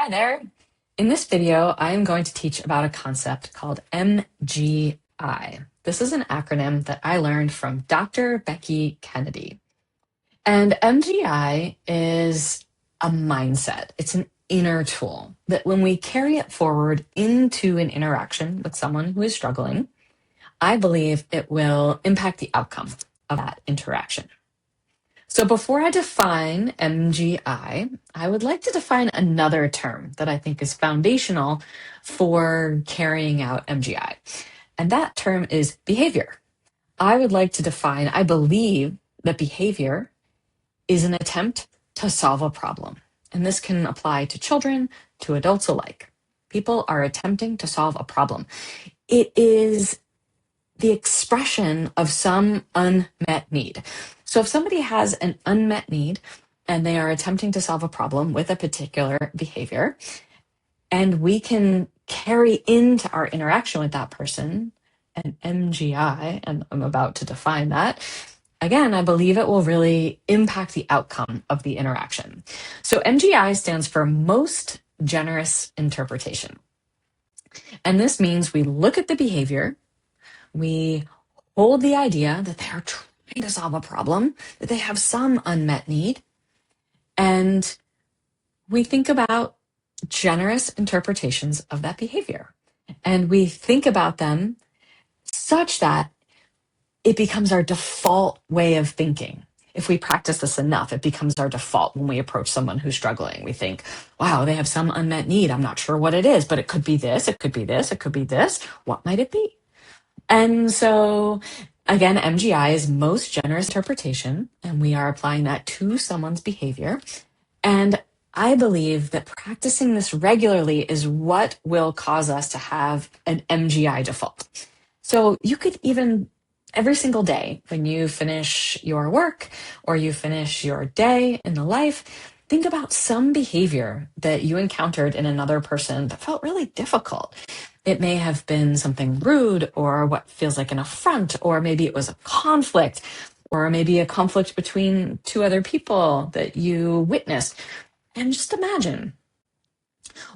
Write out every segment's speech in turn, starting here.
Hi there. In this video, I am going to teach about a concept called MGI. This is an acronym that I learned from Dr. Becky Kennedy. And MGI is a mindset. It's an inner tool that when we carry it forward into an interaction with someone who is struggling, I believe it will impact the outcome of that interaction. So before I define MGI, I would like to define another term that I think is foundational for carrying out MGI. And that term is behavior. I believe that behavior is an attempt to solve a problem. And this can apply to children, to adults alike. People are attempting to solve a problem. It is the expression of some unmet need. So if somebody has an unmet need and they are attempting to solve a problem with a particular behavior, and we can carry into our interaction with that person an MGI, and I'm about to define that, again, I believe it will really impact the outcome of the interaction. So MGI stands for most generous interpretation. And this means we look at the behavior, we hold the idea that they are trying to solve a problem, that they have some unmet need, and we think about generous interpretations of that behavior. And we think about them such that it becomes our default way of thinking. If we practice this enough, it becomes our default when we approach someone who's struggling. We think, wow, they have some unmet need. I'm not sure what it is, but it could be this, it could be this, it could be this. What might it be? And so, again, MGI is most generous interpretation, and we are applying that to someone's behavior. And I believe that practicing this regularly is what will cause us to have an MGI default. So you could even, every single day, when you finish your work or you finish your day in the life, think about some behavior that you encountered in another person that felt really difficult. It may have been something rude or what feels like an affront, or maybe it was a conflict, or maybe a conflict between two other people that you witnessed. And just imagine,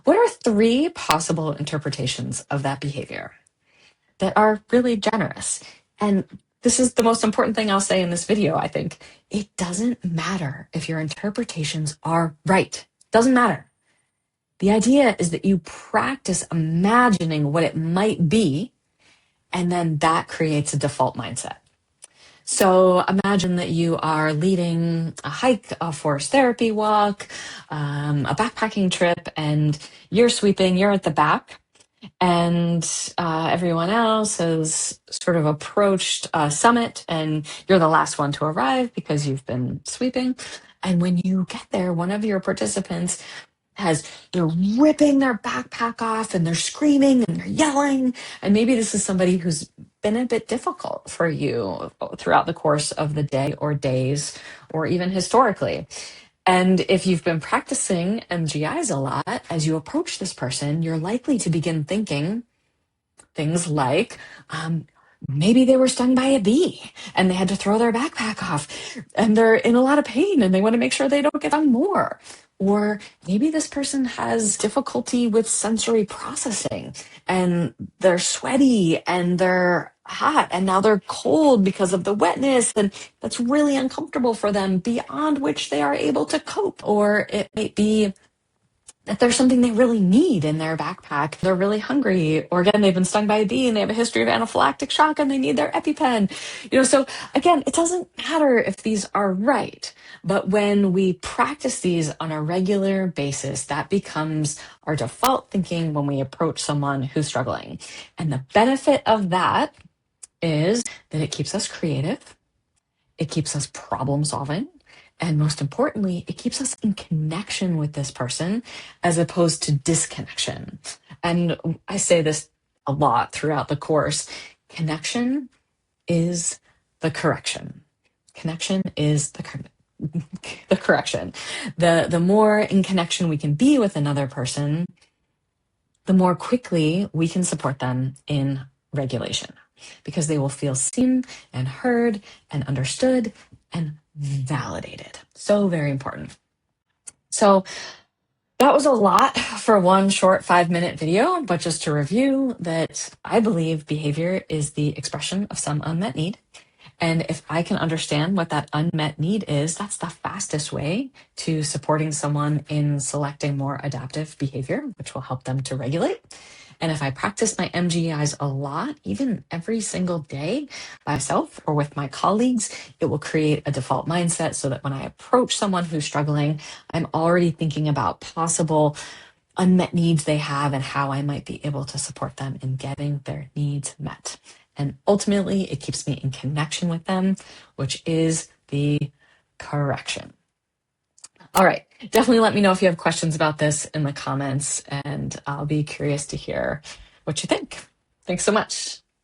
what are three possible interpretations of that behavior that are really generous? And this is the most important thing I'll say in this video, I think. It doesn't matter if your interpretations are right. Doesn't matter. The idea is that you practice imagining what it might be, and then that creates a default mindset. So imagine that you are leading a hike, a forest therapy walk, a backpacking trip, and you're sweeping, you're at the back, and everyone else has sort of approached a summit, and you're the last one to arrive because you've been sweeping. And when you get there, one of your participants they're ripping their backpack off and they're screaming and they're yelling. And maybe this is somebody who's been a bit difficult for you throughout the course of the day or days, or even historically. And if you've been practicing MGIs a lot, as you approach this person, you're likely to begin thinking things like, maybe they were stung by a bee and they had to throw their backpack off and they're in a lot of pain and they want to make sure they don't get stung more. Or maybe this person has difficulty with sensory processing and they're sweaty and they're hot and now they're cold because of the wetness, and that's really uncomfortable for them, beyond which they are able to cope. Or it might be that there's something they really need in their backpack. They're really hungry, or again, they've been stung by a bee and they have a history of anaphylactic shock and they need their EpiPen. So again, it doesn't matter if these are right, but when we practice these on a regular basis, that becomes our default thinking when we approach someone who's struggling. And the benefit of that is that it keeps us creative, it keeps us problem solving, and most importantly, it keeps us in connection with this person as opposed to disconnection. And I say this a lot throughout the course. Connection is the correction. Connection is the correction. The more in connection we can be with another person, the more quickly we can support them in regulation, because they will feel seen and heard and understood and validated. So very important. So That was a lot for one short 5-minute video, but just to review that I believe behavior is the expression of some unmet need. And if I can understand what that unmet need is, that's the fastest way to supporting someone in selecting more adaptive behavior, which will help them to regulate. And if I practice my MGIs a lot, even every single day by myself or with my colleagues, it will create a default mindset so that when I approach someone who's struggling, I'm already thinking about possible unmet needs they have and how I might be able to support them in getting their needs met. And ultimately, it keeps me in connection with them, which is the correction. All right. Definitely let me know if you have questions about this in the comments, and I'll be curious to hear what you think. Thanks so much.